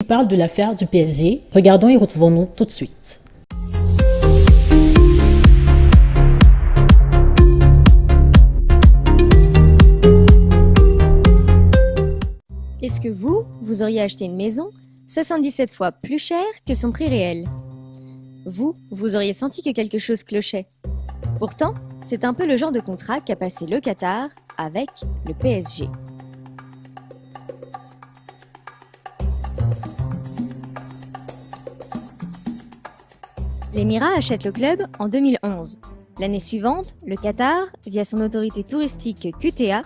Il parle de l'affaire du PSG. Regardons et retrouvons-nous tout de suite. Est-ce que vous auriez acheté une maison 77 fois plus cher que son prix réel? Vous auriez senti que quelque chose clochait. Pourtant, c'est un peu le genre de contrat qu'a passé le Qatar avec le PSG. L'Émirat achète le club en 2011. L'année suivante, le Qatar, via son autorité touristique QTA,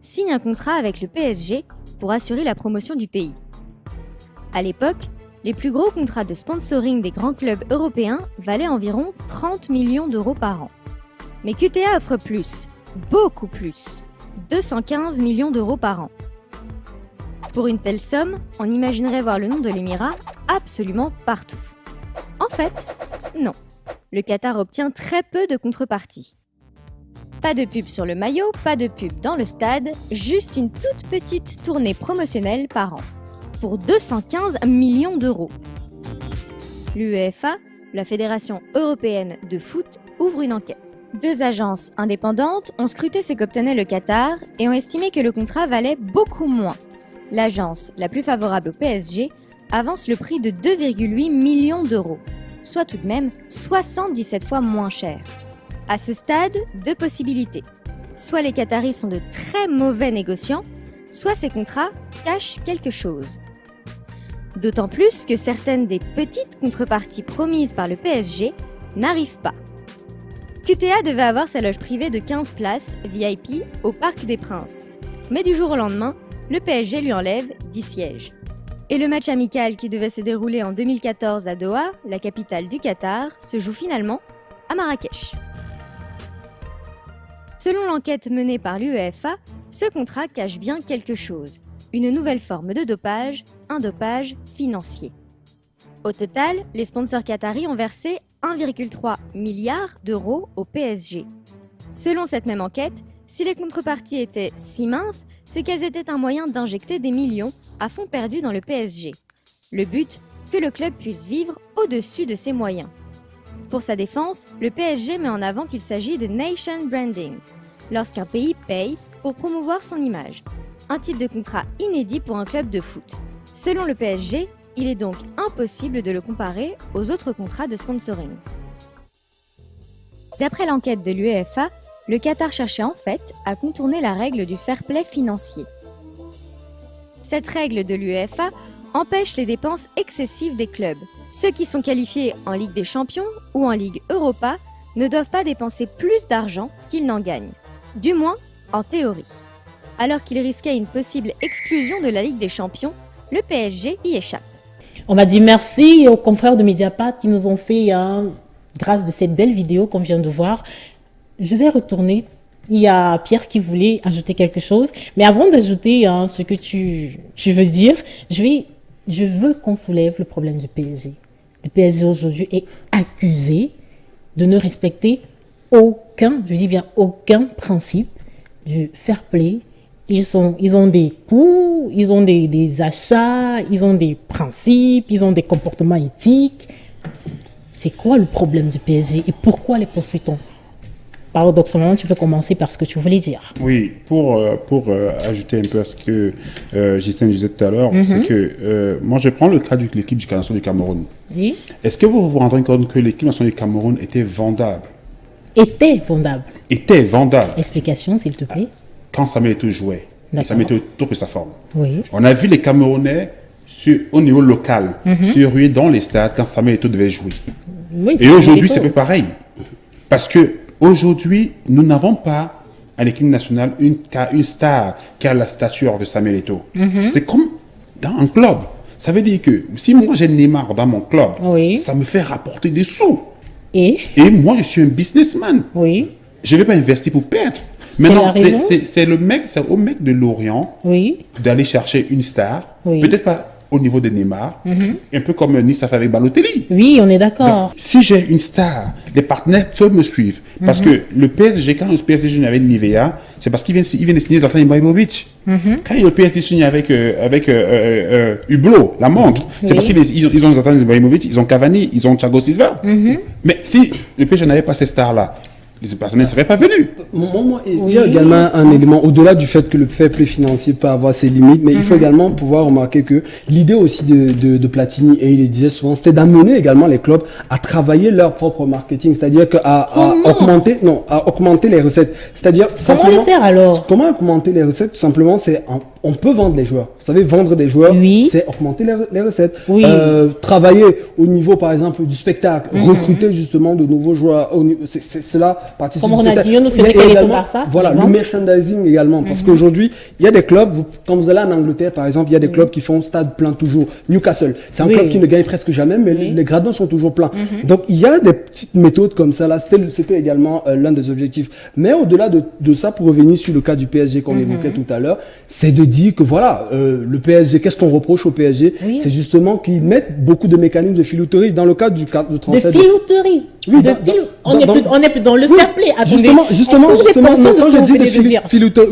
signe un contrat avec le PSG pour assurer la promotion du pays. À l'époque, les plus gros contrats de sponsoring des grands clubs européens valaient environ 30 millions d'euros par an. Mais QTA offre plus, beaucoup plus, 215 millions d'euros par an. Pour une telle somme, on imaginerait voir le nom de l'Émirat absolument partout. En fait, non. Le Qatar obtient très peu de contrepartie. Pas de pub sur le maillot, pas de pub dans le stade, juste une toute petite tournée promotionnelle par an, pour 215 millions d'euros. L'UEFA, la Fédération européenne de foot, ouvre une enquête. 2 agences indépendantes ont scruté ce qu'obtenait le Qatar et ont estimé que le contrat valait beaucoup moins. L'agence la plus favorable au PSG avance le prix de 2,8 millions d'euros, soit tout de même 77 fois moins cher. À ce stade, 2 possibilités. Soit les Qataris sont de très mauvais négociants, soit ces contrats cachent quelque chose. D'autant plus que certaines des petites contreparties promises par le PSG n'arrivent pas. QTA devait avoir sa loge privée de 15 places VIP au Parc des Princes. Mais du jour au lendemain, le PSG lui enlève 10 sièges. Et le match amical qui devait se dérouler en 2014 à Doha, la capitale du Qatar, se joue finalement à Marrakech. Selon l'enquête menée par l'UEFA, ce contrat cache bien quelque chose. Une nouvelle forme de dopage, un dopage financier. Au total, les sponsors qataris ont versé 1,3 milliard d'euros au PSG. Selon cette même enquête, si les contreparties étaient si minces, c'est qu'elles étaient un moyen d'injecter des millions à fonds perdus dans le PSG. Le but, que le club puisse vivre au-dessus de ses moyens. Pour sa défense, le PSG met en avant qu'il s'agit de nation branding, lorsqu'un pays paye pour promouvoir son image. Un type de contrat inédit pour un club de foot. Selon le PSG, il est donc impossible de le comparer aux autres contrats de sponsoring. D'après l'enquête de l'UEFA, le Qatar cherchait en fait à contourner la règle du fair play financier. Cette règle de l'UEFA empêche les dépenses excessives des clubs. Ceux qui sont qualifiés en Ligue des Champions ou en Ligue Europa ne doivent pas dépenser plus d'argent qu'ils n'en gagnent. Du moins, en théorie. Alors qu'il risquait une possible exclusion de la Ligue des Champions, le PSG y échappe. On va dire merci aux confrères de Mediapart qui nous ont fait, grâce de cette belle vidéo qu'on vient de voir. Je vais retourner. Il y a Pierre qui voulait ajouter quelque chose. Mais avant d'ajouter ce que tu veux dire, je veux qu'on soulève le problème du PSG. Le PSG aujourd'hui est accusé de ne respecter aucun, je dis bien aucun principe du fair play. Ils ont des coûts, ils ont des achats, ils ont des principes, ils ont des comportements éthiques. C'est quoi le problème du PSG et pourquoi les poursuit-on? Paradoxalement, tu peux commencer par ce que tu voulais dire. Oui, pour ajouter un peu à ce que Justin disait tout à l'heure, c'est que moi je prends le cas de l'équipe nationale du Cameroun. Oui. Est-ce que vous vous rendez compte que l'équipe nationale du Cameroun était vendable? Était vendable. Était vendable. Explication, s'il te plaît. Quand Samuel Eto'o jouait, Samuel Eto'o top de sa forme. Oui. On a vu les Camerounais au niveau local se ruer dans les stades quand Samuel Eto'o devait jouer. Oui, et aujourd'hui, c'est peu pareil. Parce que aujourd'hui, nous n'avons pas à l'équipe nationale une star qui a la stature de Samuel Eto'o. C'est comme dans un club. Ça veut dire que si moi j'ai Neymar dans mon club, ça me fait rapporter des sous. Et moi, je suis un businessman. Oui. Je ne vais pas investir pour perdre. Maintenant, c'est au mec de Lorient d'aller chercher une star. Oui. Peut-être pas au niveau de Neymar, un peu comme Nice a fait avec Balotelli. Oui, on est d'accord. Si j'ai une star, les partenaires peuvent me suivre. Parce que le PSG, quand le PSG avec Nivea, c'est parce qu'il vient de signer Zlatan Ibrahimovic. Quand le PSG signe avec Hublot, la montre, c'est parce qu'ils ont Zlatan Ibrahimovic, ils ont Cavani, ils ont Thiago Silva. Mais si le PSG n'avait pas ces stars-là, les partenaires ne seraient pas venus. Il y a également un élément, au-delà du fait que le fair play financier peut avoir ses limites, mais il faut également pouvoir remarquer que l'idée aussi de Platini, et il le disait souvent, c'était d'amener également les clubs à travailler leur propre marketing, c'est-à-dire à augmenter les recettes. C'est-à-dire comment le faire alors? Comment augmenter les recettes? Tout simplement, on peut vendre les joueurs. Vous savez, vendre des joueurs, c'est augmenter les recettes. Travailler au niveau, par exemple, du spectacle, recruter justement de nouveaux joueurs. Cela participe. Comme Ronaldinho nous faisait quelques par ça. Voilà, le merchandising également. Parce qu'aujourd'hui, il y a des clubs, quand vous allez en Angleterre, par exemple, il y a des clubs qui font stade plein toujours. Newcastle, c'est un club qui ne gagne presque jamais, mais les gradins sont toujours pleins. Donc, il y a des petites méthodes comme ça. Là, c'était également l'un des objectifs. Mais au-delà de ça, pour revenir sur le cas du PSG qu'on évoquait tout à l'heure, c'est de dire que voilà, le PSG, qu'est-ce qu'on reproche au PSG? C'est justement qu'ils mettent beaucoup de mécanismes de filouterie dans le cadre du transfert. De filouterie. Oui, on n'est plus dans le fair play. Justement, quand je dis de filouterie,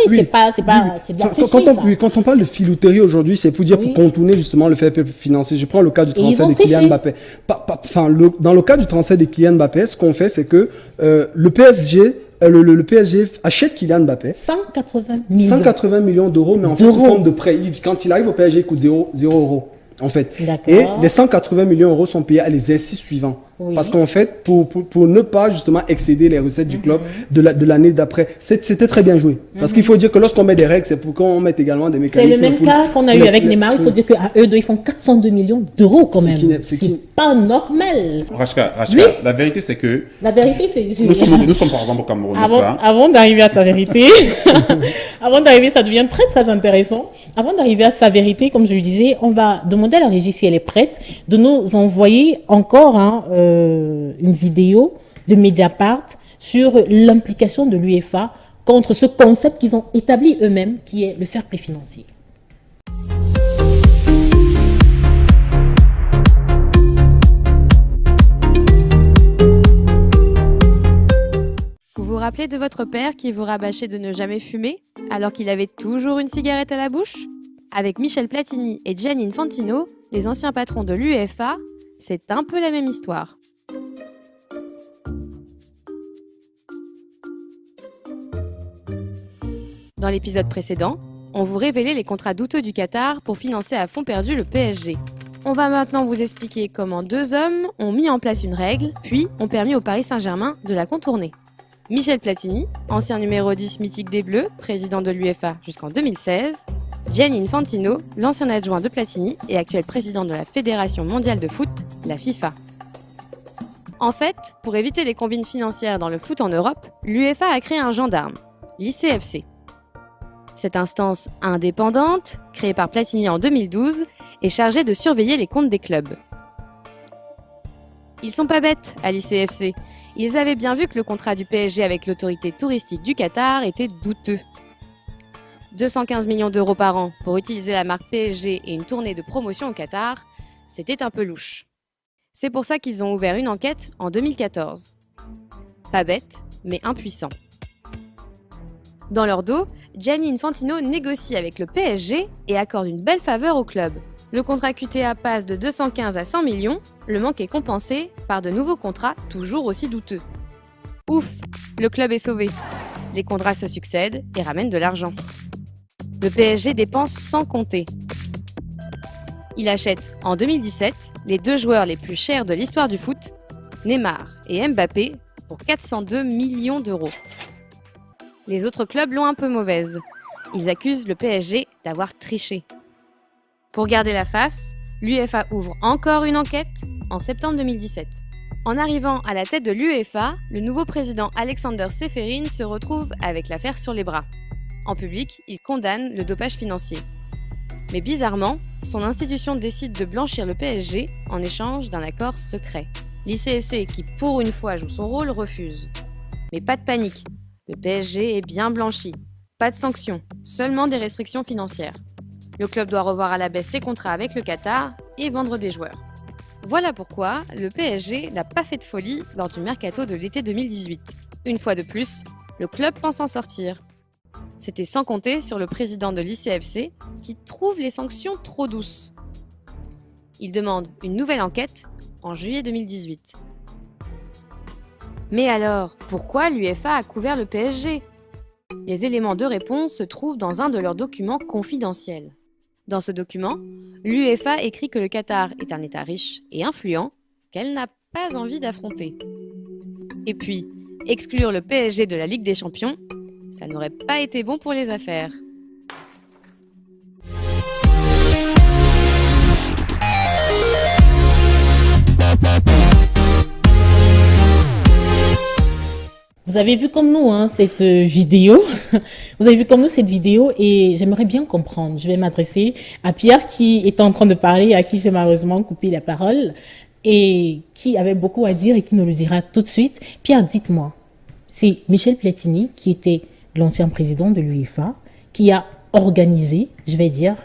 c'est de la tricherie, quand on parle de filouterie aujourd'hui, c'est pour dire pour contourner justement le fair play financier. Je prends le cas du transfert de Kylian Mbappé. Dans le cas du transfert de Kylian Mbappé, ce qu'on fait, c'est que le PSG achète Kylian Mbappé. 180 millions d'euros, mais en fait sous forme de prêt. Quand il arrive au PSG, il coûte 0 euros. En fait. Et les 180 millions d'euros sont payés à l'exercice suivant. Parce qu'en fait, pour ne pas justement excéder les recettes du club de l'année d'après, c'était très bien joué. Parce qu'il faut dire que lorsqu'on met des règles, c'est pour qu'on mette également des mécanismes. C'est le même cas qu'on a eu avec Neymar. Il faut dire qu'à eux deux, ils font 402 millions d'euros quand même. C'est pas normal. Rachka, la vérité, c'est que. La vérité, c'est. Nous sommes par exemple au Cameroun, n'est-ce pas? Avant d'arriver à ta vérité, ça devient très très intéressant. Avant d'arriver à sa vérité, comme je le disais, on va demander à la régie, si elle est prête, de nous envoyer encore une vidéo de Mediapart sur l'implication de l'UEFA contre ce concept qu'ils ont établi eux-mêmes, qui est le fair play financier. Vous vous rappelez de votre père qui vous rabâchait de ne jamais fumer, alors qu'il avait toujours une cigarette à la bouche? Avec Michel Platini et Gianni Infantino, les anciens patrons de l'UEFA, c'est un peu la même histoire. Dans l'épisode précédent, on vous révélait les contrats douteux du Qatar pour financer à fond perdu le PSG. On va maintenant vous expliquer comment deux hommes ont mis en place une règle, puis ont permis au Paris Saint-Germain de la contourner. Michel Platini, ancien numéro 10 mythique des Bleus, président de l'UEFA jusqu'en 2016. Gianni Infantino, l'ancien adjoint de Platini et actuel président de la Fédération mondiale de foot, la FIFA. En fait, pour éviter les combines financières dans le foot en Europe, l'UEFA a créé un gendarme, l'ICFC. Cette instance indépendante, créée par Platini en 2012, est chargée de surveiller les comptes des clubs. Ils sont pas bêtes à l'ICFC. Ils avaient bien vu que le contrat du PSG avec l'autorité touristique du Qatar était douteux. 215 millions d'euros par an pour utiliser la marque PSG et une tournée de promotion au Qatar, c'était un peu louche. C'est pour ça qu'ils ont ouvert une enquête en 2014. Pas bête, mais impuissant. Dans leur dos, Gianni Infantino négocie avec le PSG et accorde une belle faveur au club. Le contrat QTA passe de 215 à 100 millions, le manque est compensé par de nouveaux contrats toujours aussi douteux. Ouf, le club est sauvé. Les contrats se succèdent et ramènent de l'argent. Le PSG dépense sans compter. Il achète en 2017 les deux joueurs les plus chers de l'histoire du foot, Neymar et Mbappé, pour 402 millions d'euros. Les autres clubs l'ont un peu mauvaise. Ils accusent le PSG d'avoir triché. Pour garder la face, l'UEFA ouvre encore une enquête en septembre 2017. En arrivant à la tête de l'UEFA, le nouveau président Alexander Čeferin se retrouve avec l'affaire sur les bras. En public, il condamne le dopage financier. Mais bizarrement, son institution décide de blanchir le PSG en échange d'un accord secret. L'ICFC, qui pour une fois joue son rôle, refuse. Mais pas de panique, le PSG est bien blanchi. Pas de sanctions, seulement des restrictions financières. Le club doit revoir à la baisse ses contrats avec le Qatar et vendre des joueurs. Voilà pourquoi le PSG n'a pas fait de folie lors du mercato de l'été 2018. Une fois de plus, le club pense en sortir. C'était sans compter sur le président de l'ICFC qui trouve les sanctions trop douces. Il demande une nouvelle enquête en juillet 2018. Mais alors, pourquoi l'UEFA a couvert le PSG ? Les éléments de réponse se trouvent dans un de leurs documents confidentiels. Dans ce document, l'UEFA écrit que le Qatar est un État riche et influent qu'elle n'a pas envie d'affronter. Et puis, exclure le PSG de la Ligue des Champions, ça n'aurait pas été bon pour les affaires. Vous avez vu comme nous cette vidéo. Vous avez vu comme nous cette vidéo et j'aimerais bien comprendre. Je vais m'adresser à Pierre qui est en train de parler, à qui j'ai malheureusement coupé la parole et qui avait beaucoup à dire et qui nous le dira tout de suite. Pierre, dites-moi, c'est Michel Platini qui était l'ancien président de l'UEFA qui a organisé, je vais dire,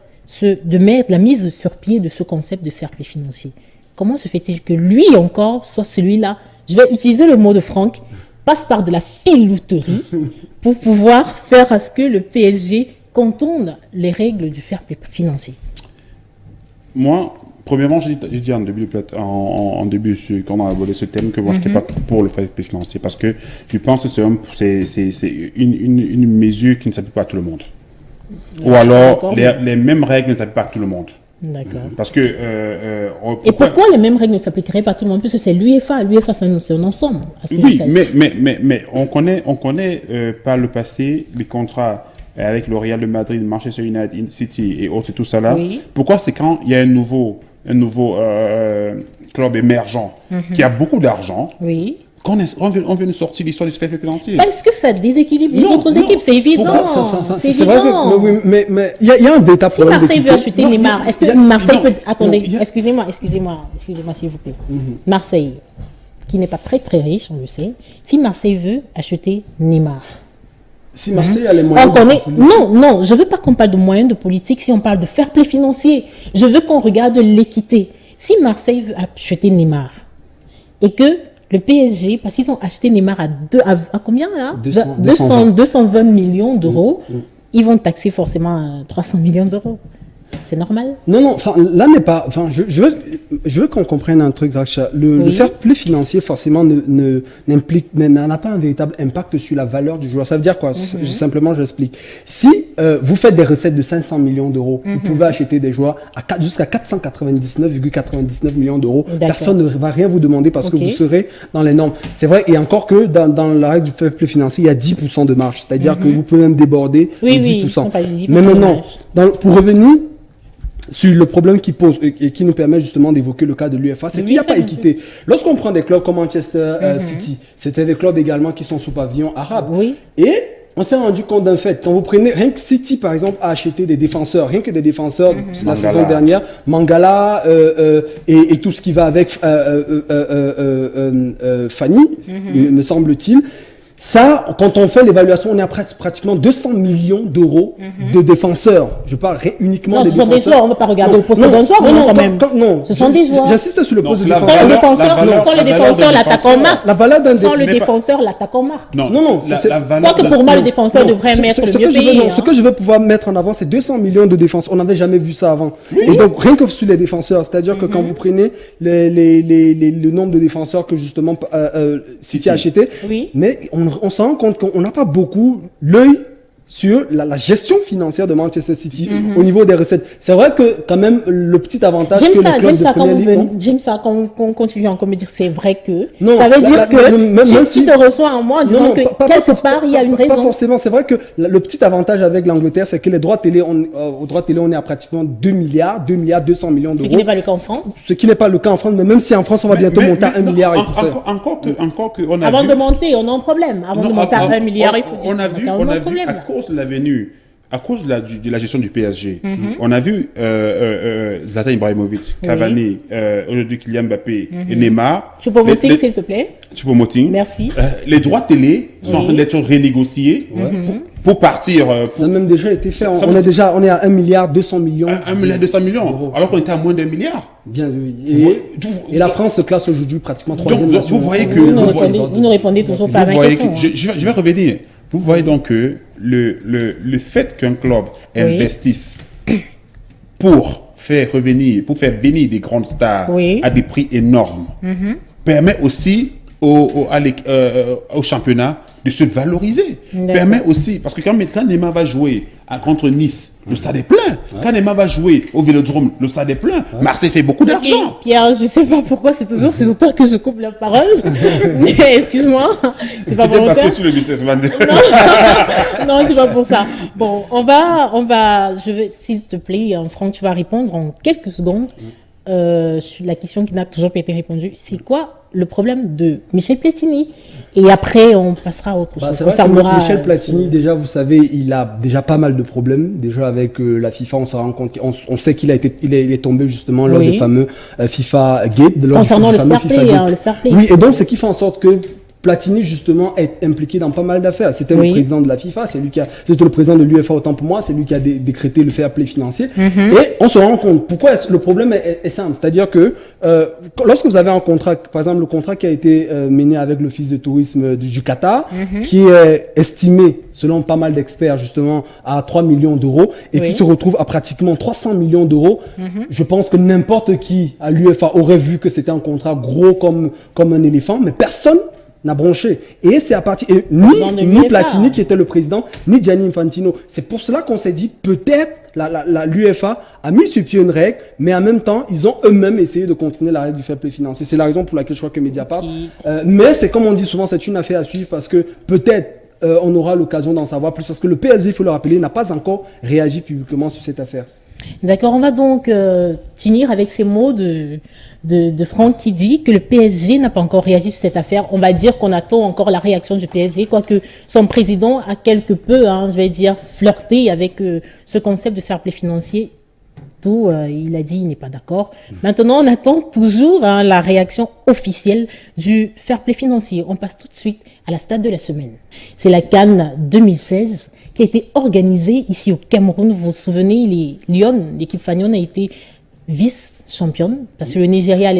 de mettre la mise sur pied de ce concept de fair play financier. Comment se fait-il que lui encore soit celui-là, je vais utiliser le mot de Franck, passe par de la filouterie pour pouvoir faire à ce que le PSG contourne les règles du fair play financier? Moi, premièrement, j'ai dit en début, quand on a abordé ce thème, que moi, je n'étais pas pour le fair play financier parce que je pense que c'est une mesure qui ne s'applique pas à tout le monde. Ou alors, les mêmes règles ne s'appliquent pas à tout le monde. D'accord. Parce que... et pourquoi les mêmes règles ne s'appliqueraient pas à tout le monde? Puisque c'est l'UEFA. L'UEFA, c'est un ensemble. Oui, mais on connaît par le passé les contrats avec le Real de Madrid, Manchester United, City et autres et tout ça là. Oui. Pourquoi c'est quand il y a un nouveau club émergent qui a beaucoup d'argent, oui, qu'on vient de sortir l'histoire du fair play financier? Parce que ça déséquilibre les autres équipes, c'est évident. C'est vrai que, mais il y a un véritable problème. Si Marseille veut acheter Neymar, est-ce que Marseille peut... Attendez, excusez-moi s'il vous plaît. Marseille, qui n'est pas très très riche, on le sait, si Marseille veut acheter Neymar... Si Marseille a les moyens Non, je ne veux pas qu'on parle de moyens de politique si on parle de fair play financier. Je veux qu'on regarde l'équité. Si Marseille veut acheter Neymar et que le PSG, parce qu'ils ont acheté Neymar à combien là? 220 millions d'euros. Ils vont taxer forcément 300 millions d'euros. C'est normal? Non, là n'est pas... je veux qu'on comprenne un truc, Racha. Le fair play financier, forcément, n'a pas un véritable impact sur la valeur du joueur. Ça veut dire quoi? Simplement, j'explique. Si vous faites des recettes de 500 millions d'euros, vous pouvez acheter des joueurs jusqu'à 499,99 millions d'euros. Personne ne va rien vous demander parce que vous serez dans les normes. C'est vrai, et encore que dans la règle du fair play financier, il y a 10% de marge. C'est-à-dire que vous pouvez même déborder de 10%. Mais maintenant, pour revenir sur le problème qui pose et qui nous permet justement d'évoquer le cas de l'UEFA, c'est qu'il n'y a pas équité. Lorsqu'on prend des clubs comme Manchester City, c'était des clubs également qui sont sous pavillon arabe. Oui. Et on s'est rendu compte d'un fait. Quand vous prenez, rien que City par exemple a acheté des défenseurs, rien que des défenseurs la saison dernière, Mangala et tout ce qui va avec Fanny, me semble-t-il. Ça, quand on fait l'évaluation, on est à pratiquement 200 millions d'euros de défenseurs. Je parle uniquement des défenseurs. Ce sont des joueurs, on ne va pas regarder le poste d'un joueur quand même. Non, ce sont des joueurs. J'insiste sur le poste de défenseur. Sans les défenseurs, l'attaquant marque. La valeur d'un Sans le défenseur, l'attaquant marque. Non. Quoique pour moi, le défenseur devrait mettre le mieux payé. Ce que je veux pouvoir mettre en avant, c'est 200 millions de défense. On n'avait jamais vu ça avant. Et donc, rien que sur les défenseurs, c'est-à-dire que quand vous prenez le nombre de défenseurs que justement City a acheté, mais on se rend compte qu'on n'a pas beaucoup l'œil sur la gestion financière de Manchester City au niveau des recettes. C'est vrai que quand même le petit avantage j'aime ça quand on continue encore me dire c'est vrai que ça veut dire que si te reçois en moi en disant que quelque part il y a une raison. Pas forcément, c'est vrai que le petit avantage avec l'Angleterre, c'est que les droits télé, aux droits télé, on est à pratiquement 2 milliards 200 millions d'euros. Ce qui n'est pas le cas en France. Ce qui n'est pas le cas en France, mais même si en France on va bientôt monter à 1 milliard et tout ça. Encore que on a avant de monter, on a un problème. Avant de monter à 1 milliard, il faut dire on a vu à cause de la venue à cause de la gestion du PSG, on a vu Zlatan Ibrahimovic, Cavani, aujourd'hui Kylian Mbappé et Neymar. Choupo-Moting, s'il te plaît. Choupo-Moting. Merci. Les droits télé sont en train d'être renégociés pour partir. Ça a même déjà été fait. On est à 1 milliard 200 millions. 1 milliard 200 millions, alors qu'on était à moins d'1 milliard. Bien, et la France se classe aujourd'hui pratiquement 3e nation. Vous voyez que... Vous nous répondez toujours pas à ma question. Je vais revenir. Vous voyez donc que le fait qu'un club investisse pour faire venir des grandes stars à des prix énormes permet aussi au championnat de se valoriser. Permet aussi, parce que quand Neymar va jouer contre Nice, le stade est plein. Quand Neymar va jouer au Vélodrome, le stade est plein. Marseille fait beaucoup d'argent. Pierre, je ne sais pas pourquoi c'est toujours sur toi que je coupe la parole. Mais excuse-moi, c'est pas volontaire. Parce que sur le businessman. Non, c'est pas pour ça. Bon, je vais, s'il te plaît, Franck, tu vas répondre en quelques secondes sur la question qui n'a toujours pas été répondue. C'est quoi le problème de Michel Platini? Et après, on passera à autre chose. C'est vrai que Michel Platini, déjà, vous savez, il a déjà pas mal de problèmes. Déjà, avec la FIFA, on se rend compte, on sait qu'il est tombé justement lors des fameux FIFA Gate. Concernant le fair play. Oui, et donc, ce qui fait en sorte que Platini, justement, est impliqué dans pas mal d'affaires. C'était le président de la FIFA, c'était le président de l'UEFA, autant pour moi, c'est lui qui a décrété le fair play financier. Et on se rend compte, pourquoi le problème est simple. C'est-à-dire que, lorsque vous avez un contrat, par exemple, le contrat qui a été mené avec l'Office de tourisme du Qatar, qui est estimé, selon pas mal d'experts, justement, à 3 millions d'euros, et qui se retrouve à pratiquement 300 millions d'euros, je pense que n'importe qui à l'UEFA aurait vu que c'était un contrat gros comme un éléphant, mais personne n'a bronché. Et c'est à partir, ni Platini qui était le président, ni Gianni Infantino. C'est pour cela qu'on s'est dit, peut-être l'UEFA a mis sur pied une règle, mais en même temps, ils ont eux-mêmes essayé de contourner la règle du fair play financier. C'est la raison pour laquelle je crois que Mediapart. Mais c'est comme on dit souvent, c'est une affaire à suivre parce que peut-être on aura l'occasion d'en savoir plus parce que le PSG, il faut le rappeler, n'a pas encore réagi publiquement sur cette affaire. D'accord, on va donc finir avec ces mots de Franck qui dit que le PSG n'a pas encore réagi sur cette affaire. On va dire qu'on attend encore la réaction du PSG, quoique son président a quelque peu, je vais dire, flirté avec ce concept de fair play financier. Tout, il a dit il n'est pas d'accord. Maintenant, on attend toujours la réaction officielle du fair play financier. On passe tout de suite à la stade de la semaine. C'est la CAN 2016 qui a été organisée ici au Cameroun. Vous vous souvenez, l'équipe Fagnon a été vice-championne parce que le Nigeria